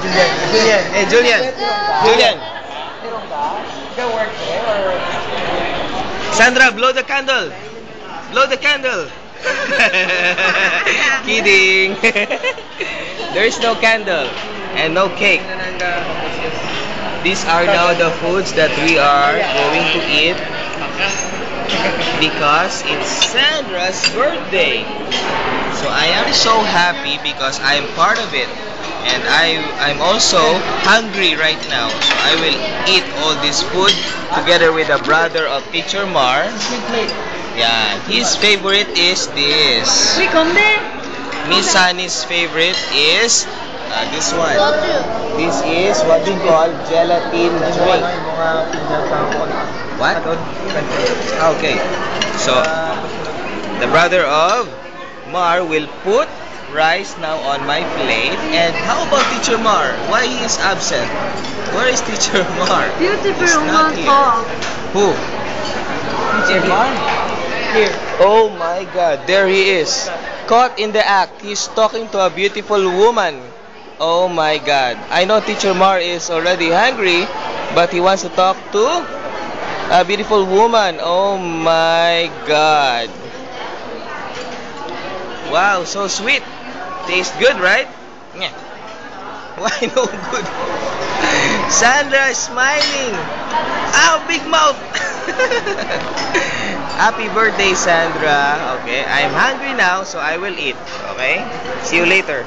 Julian. Hey, Julian. Julian. Sandra, blow the candle. Blow the candle. Kidding. There is no candle and no cake. These are now the foods that we are going to eat because it's Sandra's birthday. So I am so happy because I am part of it. And I'm also hungry right now. So I will eat all this food together with the brother of Teacher Mar. Yeah, his favorite is this. Miss Sunny's favorite is this one. This is what we call gelatin drink. What? Okay. So the brother of Mar will put rice now on my plate. And how about Teacher Mar? Why he is absent? Where is Teacher Mar? Beautiful woman talk. Who? Teacher Mar? Here. Oh my God, there he is. Caught in the act. He's talking to a beautiful woman. Oh my God. I know Teacher Mar is already hungry, but he wants to talk to a beautiful woman. Oh my God. Wow, so sweet. Tastes good, right? Yeah. Why no good? Sandra is smiling. Ow, big mouth. Happy birthday, Sandra. Okay, I'm hungry now, so I will eat. Okay? See you later.